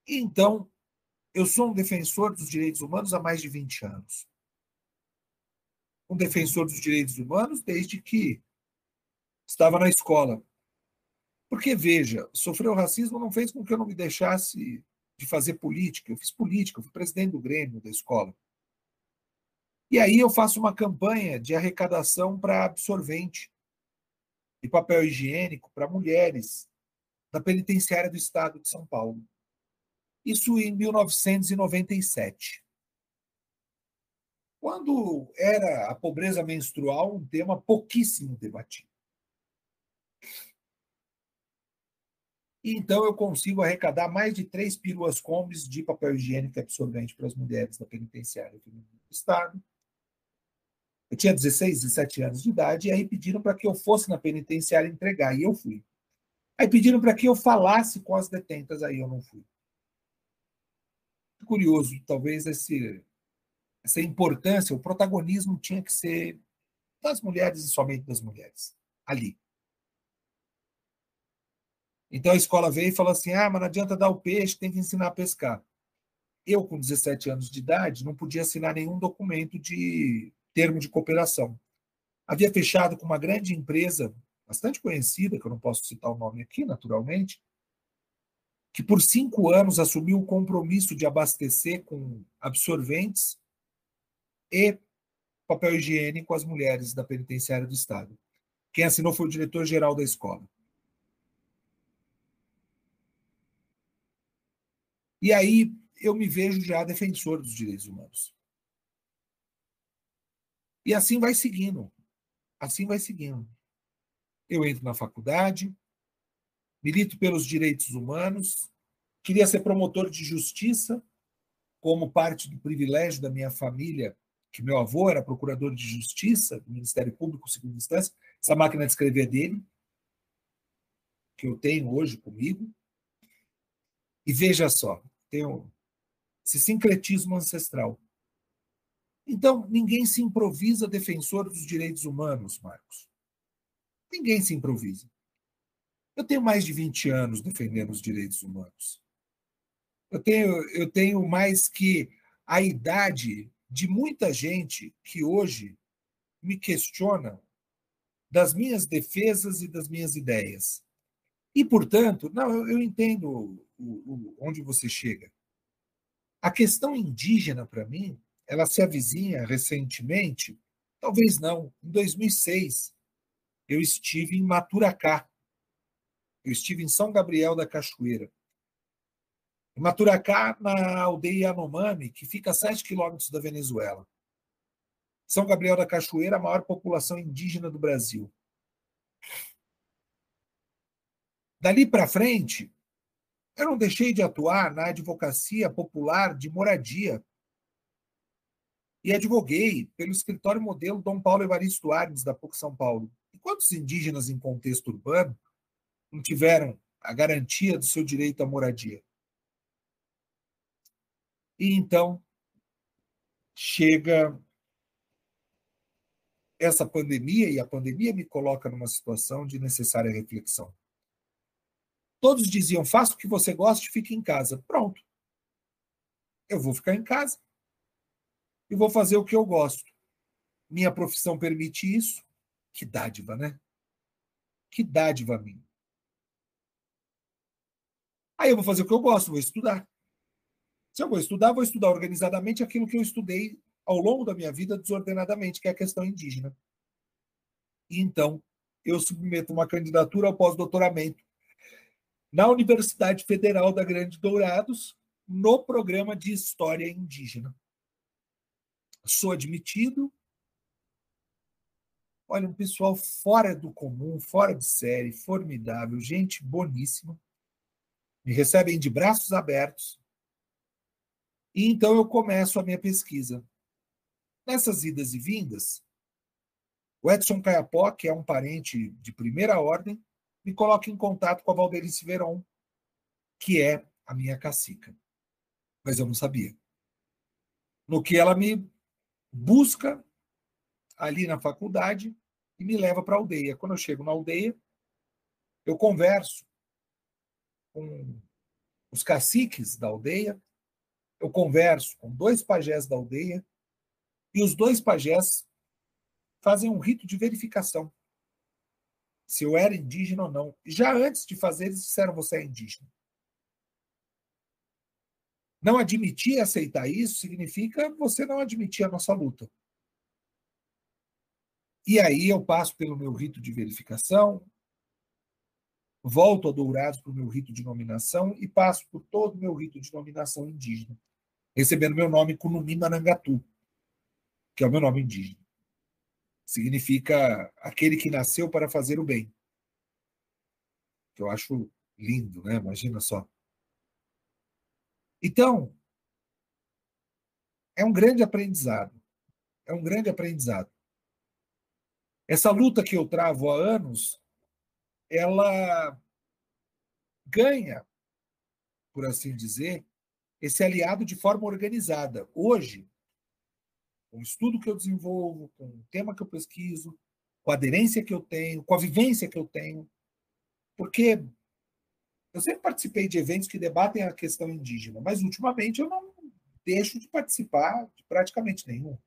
S2: Então, eu sou um defensor dos direitos humanos há mais de 20 anos. Um defensor dos direitos humanos desde que estava na escola. Porque, veja, sofrer o racismo não fez com que eu não me deixasse de fazer política. Eu fiz política, eu fui presidente do Grêmio da escola. E aí eu faço uma campanha de arrecadação para absorvente e papel higiênico para mulheres da penitenciária do estado de São Paulo. Isso em 1997. quando era a pobreza menstrual um tema pouquíssimo debatido. E então eu consigo arrecadar mais de 3 pílulas combis de papel higiênico absorvente para as mulheres da penitenciária do Estado. Eu tinha 16, 17 anos de idade, e aí pediram para que eu fosse na penitenciária entregar, e eu fui. Aí pediram para que eu falasse com as detentas, aí eu não fui. Curioso, talvez essa importância, o protagonismo tinha que ser das mulheres e somente das mulheres, ali. Então a escola veio e falou assim, mas não adianta dar o peixe, tem que ensinar a pescar. Eu, com 17 anos de idade, não podia assinar nenhum documento de termo de cooperação. Havia fechado com uma grande empresa, bastante conhecida, que eu não posso citar o nome aqui, naturalmente, que por 5 anos assumiu o compromisso de abastecer com absorventes e papel higiênico as mulheres da penitenciária do Estado. Quem assinou foi o diretor-geral da escola. E aí eu me vejo já defensor dos direitos humanos. E assim vai seguindo. Assim vai seguindo. Eu entro na faculdade, milito pelos direitos humanos, queria ser promotor de justiça, como parte do privilégio da minha família, que meu avô era procurador de justiça do Ministério Público, segunda instância, essa máquina de escrever dele, que eu tenho hoje comigo. E veja só, tenho esse sincretismo ancestral. Então, ninguém se improvisa defensor dos direitos humanos, Marcos. Ninguém se improvisa. Eu tenho mais de 20 anos defendendo os direitos humanos. Eu tenho mais que a idade de muita gente que hoje me questiona das minhas defesas e das minhas ideias. E, portanto, não, eu entendo onde você chega. A questão indígena, para mim, ela se avizinha recentemente, talvez não, em 2006, eu estive em Maturacá, eu estive em São Gabriel da Cachoeira. Em Maturacá, na aldeia Yanomami, que fica a 7 quilômetros da Venezuela. São Gabriel da Cachoeira, a maior população indígena do Brasil. Dali para frente, eu não deixei de atuar na advocacia popular de moradia e advoguei pelo escritório modelo Dom Paulo Evaristo Arnes, da PUC São Paulo. E quantos indígenas em contexto urbano não tiveram a garantia do seu direito à moradia? E então chega essa pandemia, e a pandemia me coloca numa situação de necessária reflexão. Todos diziam, faça o que você goste, fique em casa. Pronto. Eu vou ficar em casa e vou fazer o que eu gosto. Minha profissão permite isso. Que dádiva, né? Que dádiva minha. Aí eu vou fazer o que eu gosto, vou estudar. Se eu vou estudar organizadamente aquilo que eu estudei ao longo da minha vida desordenadamente, que é a questão indígena. E então, eu submeto uma candidatura ao pós-doutoramento na Universidade Federal da Grande Dourados, no programa de História Indígena. Sou admitido. Olha, um pessoal fora do comum, fora de série, formidável, gente boníssima. Me recebem de braços abertos. E então eu começo a minha pesquisa. Nessas idas e vindas, o Edson Caiapó, que é um parente de primeira ordem, me coloca em contato com a Valdelice Veron, que é a minha cacica. Mas eu não sabia. No que ela me busca ali na faculdade e me leva para a aldeia. Quando eu chego na aldeia, eu converso com os caciques da aldeia, eu converso com 2 pajés da aldeia, e os 2 pajés fazem um rito de verificação se eu era indígena ou não. Já antes de fazer, eles disseram, você é indígena. Não admitir e aceitar isso significa você não admitir a nossa luta. E aí eu passo pelo meu rito de verificação, volto a Dourados para o meu rito de nominação e passo por todo o meu rito de nominação indígena, recebendo meu nome Kunumi Marangatu. que é o meu nome indígena. Significa aquele que nasceu para fazer o bem. Que eu acho lindo, né? Imagina só. Então, é um grande aprendizado. É um grande aprendizado. Essa luta que eu travo há anos, ela ganha, por assim dizer, esse aliado de forma organizada. Hoje, com o estudo que eu desenvolvo, com o tema que eu pesquiso, com a aderência que eu tenho, com a vivência que eu tenho, porque eu sempre participei de eventos que debatem a questão indígena, mas ultimamente eu não deixo de participar de praticamente nenhum.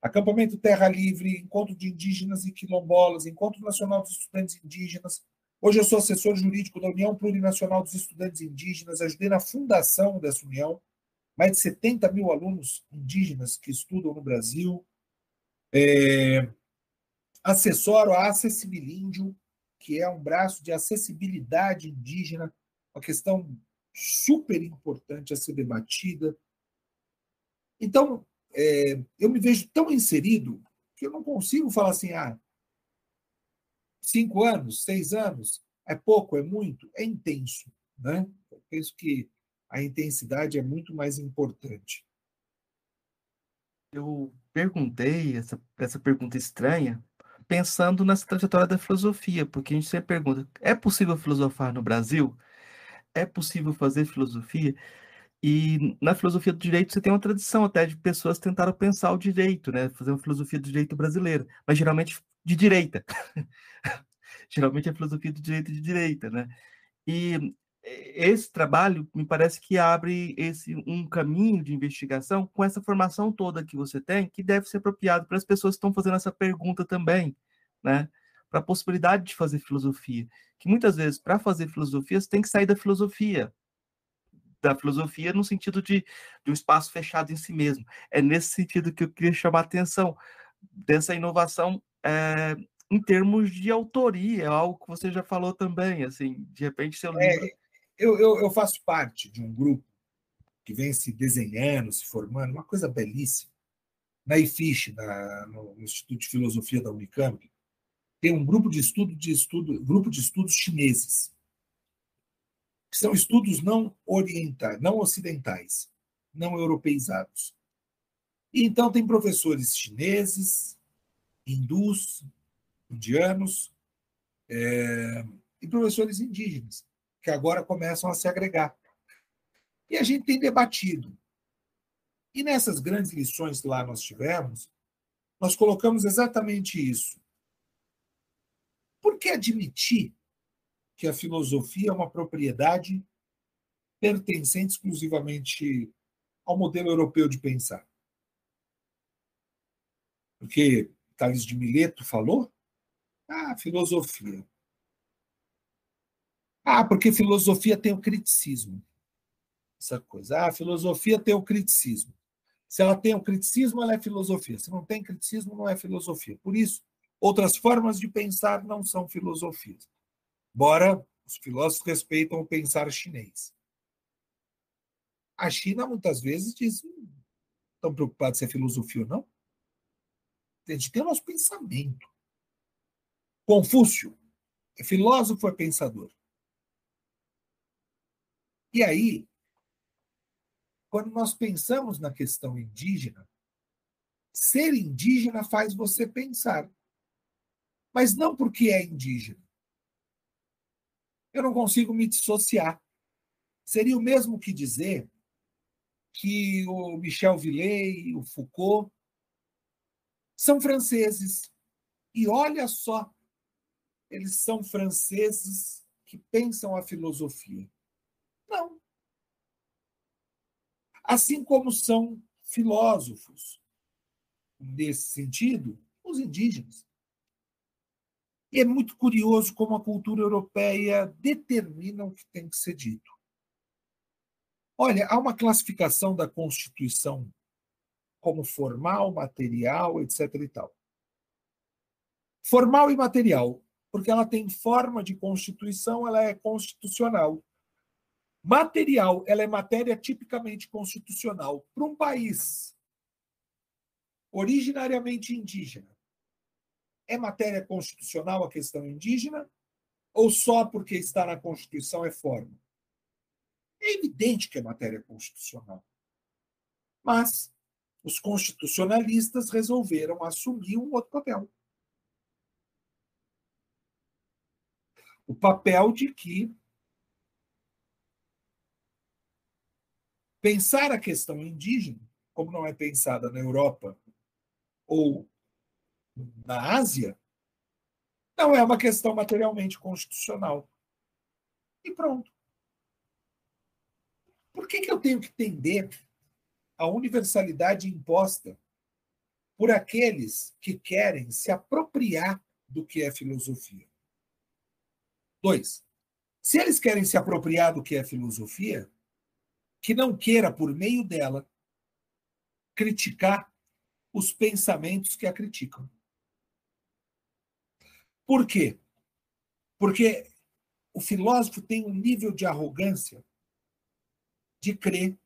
S2: Acampamento Terra Livre, Encontro de Indígenas e Quilombolas, Encontro Nacional dos Estudantes Indígenas. Hoje eu sou assessor jurídico da União Plurinacional dos Estudantes Indígenas, ajudei na fundação dessa união, mais de 70 mil alunos indígenas que estudam no Brasil. Assessoro a Acessibilíndio, que é um braço de acessibilidade indígena, uma questão super importante a ser debatida. Então, eu me vejo tão inserido que eu não consigo falar assim, 5 anos, 6 anos, é pouco, é muito, é intenso. Né? Eu penso que a intensidade é muito mais importante.
S1: Eu perguntei essa pergunta estranha pensando nessa trajetória da filosofia, porque a gente sempre pergunta: é possível filosofar no Brasil? É possível fazer filosofia? E na filosofia do direito você tem uma tradição até de pessoas que tentaram pensar o direito, né? Fazer uma filosofia do direito brasileiro, mas geralmente de direita. Geralmente é filosofia do direito de direita, né? E esse trabalho me parece que abre um caminho de investigação com essa formação toda que você tem, que deve ser apropriado para as pessoas que estão fazendo essa pergunta também, né? Para a possibilidade de fazer filosofia. Que muitas vezes, para fazer filosofia, você tem que sair da filosofia no sentido de um espaço fechado em si mesmo. É nesse sentido que eu queria chamar a atenção dessa inovação em termos de autoria, é algo que você já falou também, assim, de repente seu livro...
S2: Eu faço parte de um grupo que vem se desenhando, se formando, uma coisa belíssima. Na IFISH, no Instituto de Filosofia da Unicamp, tem um grupo grupo de estudos chineses, que são estudos não orientais, não ocidentais, não europeizados. E então tem professores chineses, hindus, indianos, e professores indígenas, que agora começam a se agregar. E a gente tem debatido. E nessas grandes lições que lá nós tivemos, nós colocamos exatamente isso. Por que admitir que a filosofia é uma propriedade pertencente exclusivamente ao modelo europeu de pensar? Porque Tales de Mileto falou, filosofia. Porque filosofia tem o criticismo. Essa coisa. A filosofia tem o criticismo. Se ela tem o criticismo, ela é filosofia. Se não tem criticismo, não é filosofia. Por isso, outras formas de pensar não são filosofias. Embora os filósofos respeitam o pensar chinês. A China, muitas vezes, diz: estão preocupados se é filosofia ou não. A gente tem o nosso pensamento. Confúcio é filósofo, é pensador. E aí, quando nós pensamos na questão indígena, ser indígena faz você pensar. Mas não porque é indígena. Eu não consigo me dissociar. Seria o mesmo que dizer que o Michel Villey, o Foucault, são franceses. E olha só, eles são franceses que pensam a filosofia. Não. Assim como são filósofos, nesse sentido, os indígenas. E é muito curioso como a cultura europeia determina o que tem que ser dito. Olha, há uma classificação da Constituição como formal, material, etc. e tal. Formal e material, porque ela tem forma de Constituição, ela é constitucional. Material, ela é matéria tipicamente constitucional. Para um país originariamente indígena. É matéria constitucional a questão indígena? Ou só porque está na Constituição é forma? É evidente que é matéria constitucional. Mas os constitucionalistas resolveram assumir um outro papel. O papel de que pensar a questão indígena, como não é pensada na Europa ou na Ásia, não é uma questão materialmente constitucional. E pronto. Por que eu tenho que entender a universalidade imposta por aqueles que querem se apropriar do que é filosofia? 2. Se eles querem se apropriar do que é filosofia, que não queira, por meio dela, criticar os pensamentos que a criticam. Por quê? Porque o filósofo tem um nível de arrogância de crer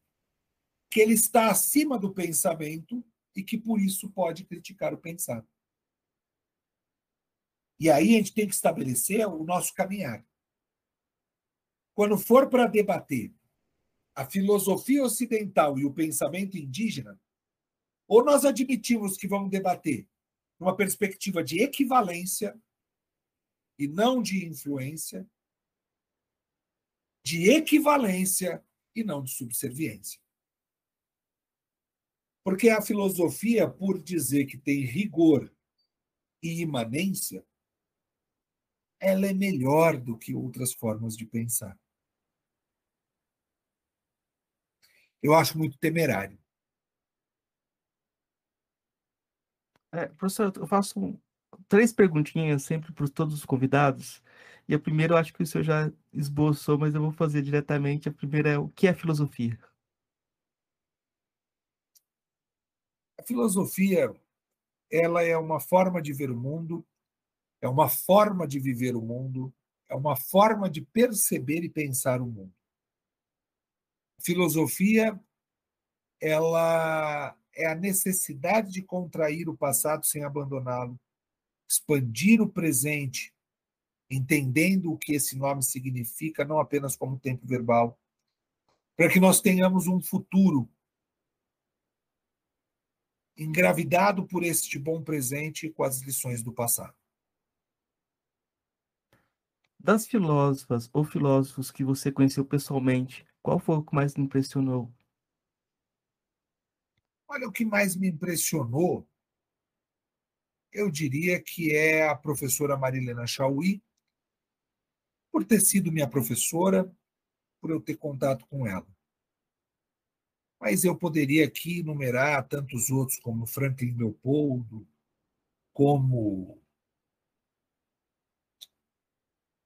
S2: que ele está acima do pensamento e que, por isso, pode criticar o pensado. E aí a gente tem que estabelecer o nosso caminhar. Quando for para debater a filosofia ocidental e o pensamento indígena, ou nós admitimos que vamos debater numa perspectiva de equivalência e não de influência, de equivalência e não de subserviência. Porque a filosofia, por dizer que tem rigor e imanência, ela é melhor do que outras formas de pensar. Eu acho muito temerário.
S1: Professor, eu faço três perguntinhas sempre para todos os convidados. E a primeira eu acho que o senhor já esboçou, mas eu vou fazer diretamente. A primeira é: o que é filosofia?
S2: A filosofia, ela é uma forma de ver o mundo, é uma forma de viver o mundo, é uma forma de perceber e pensar o mundo. A filosofia, ela é a necessidade de contrair o passado sem abandoná-lo, expandir o presente, entendendo o que esse nome significa, não apenas como tempo verbal, para que nós tenhamos um futuro engravidado por este bom presente com as lições do passado.
S1: Das filósofas ou filósofos que você conheceu pessoalmente, qual foi o que mais lhe impressionou?
S2: Olha, o que mais me impressionou, eu diria que é a professora Marilena Chauí, por ter sido minha professora, por eu ter contato com ela. Mas eu poderia aqui enumerar tantos outros, como Franklin Leopoldo, como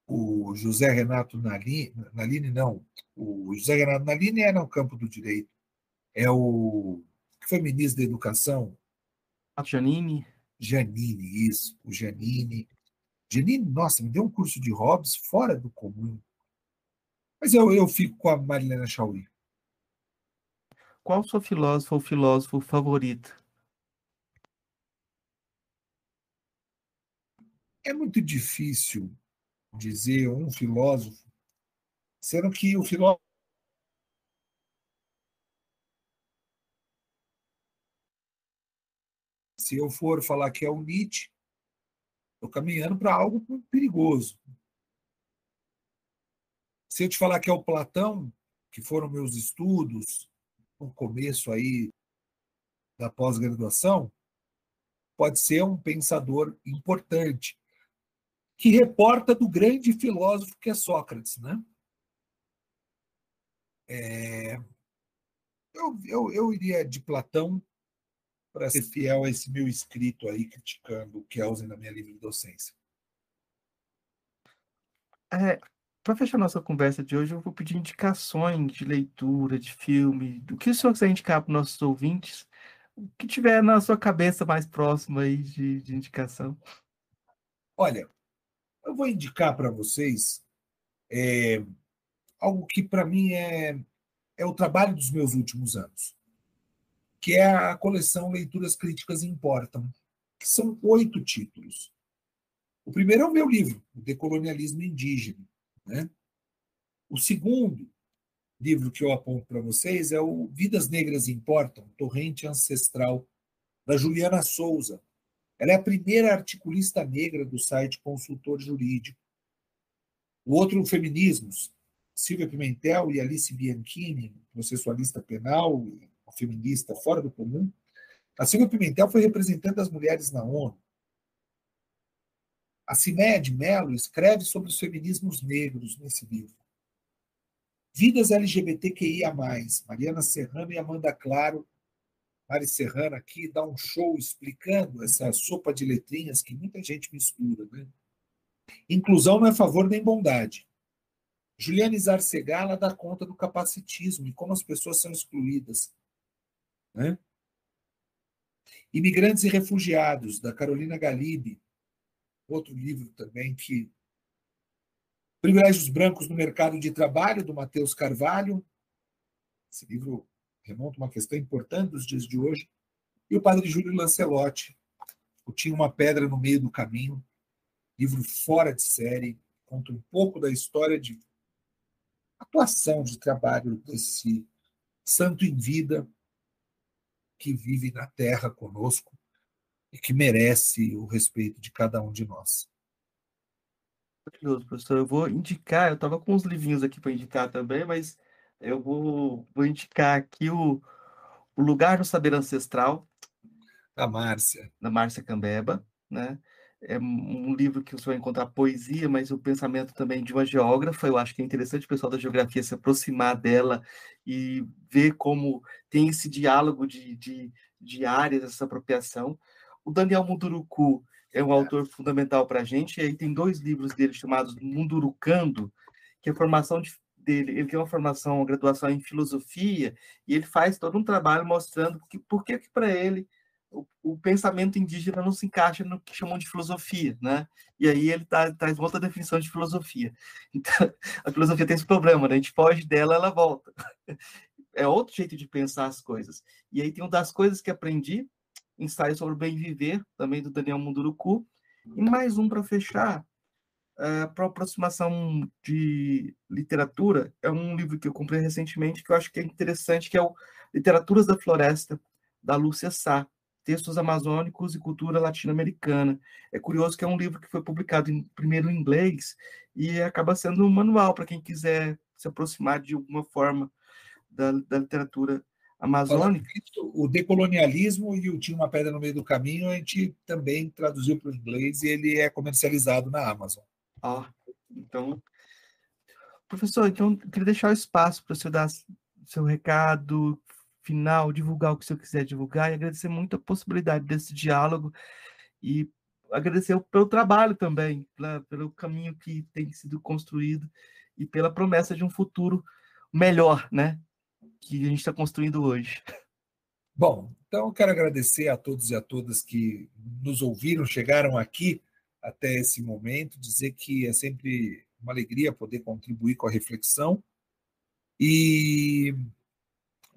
S2: o José Renato Nalini, não. O José Renato Nalini é no campo do direito. É o que foi ministro da Educação,
S1: A Janine?
S2: Janine, isso, o Janine. Janine, nossa, me deu um curso de hobbies fora do comum. Mas eu fico com a Marilena Chauí.
S1: Qual sua filósofa ou filósofo favorito?
S2: É muito difícil dizer um filósofo, sendo que o filósofo, se eu for falar que é o Nietzsche, estou caminhando para algo perigoso. Se eu te falar que é o Platão, que foram meus estudos no começo aí da pós-graduação, pode ser um pensador importante, que reporta do grande filósofo que é Sócrates, né? Eu iria de Platão para ser fiel a esse meu escrito aí, criticando o Kelsen na minha livre docência.
S1: Para fechar nossa conversa de hoje, eu vou pedir indicações de leitura, de filme, do que o senhor quiser indicar para os nossos ouvintes, o que tiver na sua cabeça mais próximo aí de indicação.
S2: Olha, eu vou indicar para vocês algo que para mim é o trabalho dos meus últimos anos. que é a coleção Leituras Críticas Importam, que são 8 títulos. O primeiro é o meu livro, O Decolonialismo Indígena, né? O segundo livro que eu aponto para vocês é o Vidas Negras Importam, Torrente Ancestral, da Juliana Souza. Ela é a primeira articulista negra do site Consultor Jurídico. O outro, Feminismos, Silvia Pimentel e Alice Bianchini, processualista penal e feminista fora do comum. A Silvia Pimentel foi representante das mulheres na ONU. A Cinéia de Mello escreve sobre os feminismos negros nesse livro. Vidas LGBTQIA+, Mariana Serrano e Amanda Claro. Mari Serrano aqui dá um show explicando essa sopa de letrinhas que muita gente mistura, né? Inclusão não é favor nem bondade. Juliana Zarcegala dá conta do capacitismo e como as pessoas são excluídas, né? Imigrantes e Refugiados, da Carolina Galibi. Outro livro também que... Privilégios Brancos no Mercado de Trabalho, do Matheus Carvalho. Esse livro remonta uma questão importante dos dias de hoje. E o Padre Júlio Lancelotti, o Tinha uma Pedra no Meio do Caminho, livro fora de série, conta um pouco da história de atuação, de trabalho desse santo em vida que vive na Terra conosco e que merece o respeito de cada um de nós.
S1: Maravilhoso, professor. Eu vou indicar, eu estava com uns livrinhos aqui para indicar também, mas eu vou indicar aqui o Lugar no Saber Ancestral,
S2: Da Márcia.
S1: da Márcia Cambeba, né? É um livro que você vai encontrar poesia, mas o pensamento também de uma geógrafa. Eu acho que é interessante o pessoal da geografia se aproximar dela e ver como tem esse diálogo de áreas, essa apropriação. O Daniel Munduruku é um autor fundamental para a gente, e aí tem 2 livros dele chamados Mundurucando, que a formação dele, ele tem uma graduação em filosofia, e ele faz todo um trabalho mostrando por que para ele o pensamento indígena não se encaixa no que chamam de filosofia, né? E aí ele traz outra definição de filosofia. Então, a filosofia tem esse problema, né? A gente foge dela, ela volta. É outro jeito de pensar as coisas. E aí tem uma das coisas que aprendi, Ensaio sobre o Bem Viver, também do Daniel Munduruku, e mais um para fechar, para aproximação de literatura, é um livro que eu comprei recentemente, que eu acho que é interessante, que é o Literaturas da Floresta, da Lúcia Sá, Textos Amazônicos e Cultura Latino-Americana. É curioso que é um livro que foi publicado primeiro em inglês e acaba sendo um manual para quem quiser se aproximar de alguma forma da literatura amazônica.
S2: O Decolonialismo e o Tinha uma Pedra no Meio do Caminho, a gente também traduziu para o inglês e ele é comercializado na Amazon.
S1: Então, professor, eu queria deixar o espaço para o senhor dar seu recado final, divulgar o que o senhor quiser divulgar, e agradecer muito a possibilidade desse diálogo e agradecer pelo trabalho também, pelo caminho que tem sido construído e pela promessa de um futuro melhor, né, que a gente está construindo hoje.
S2: Bom, então eu quero agradecer a todos e a todas que nos ouviram, chegaram aqui até esse momento, dizer que é sempre uma alegria poder contribuir com a reflexão e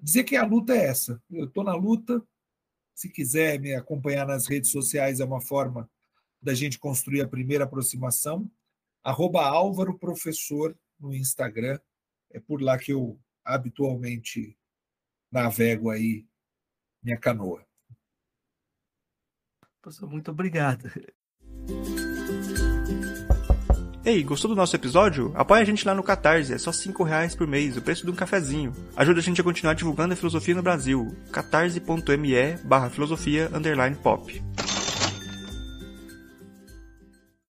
S2: dizer que a luta é essa. Eu estou na luta. Se quiser me acompanhar nas redes sociais, é uma forma da gente construir a primeira aproximação. @Álvaro Professor no Instagram. É por lá que eu habitualmente navego aí minha canoa.
S1: Professor, muito obrigado.
S3: Ei, gostou do nosso episódio? Apoia a gente lá no Catarse, é só R$5 por mês, o preço de um cafezinho. Ajuda a gente a continuar divulgando a filosofia no Brasil. catarse.me/filosofia_pop.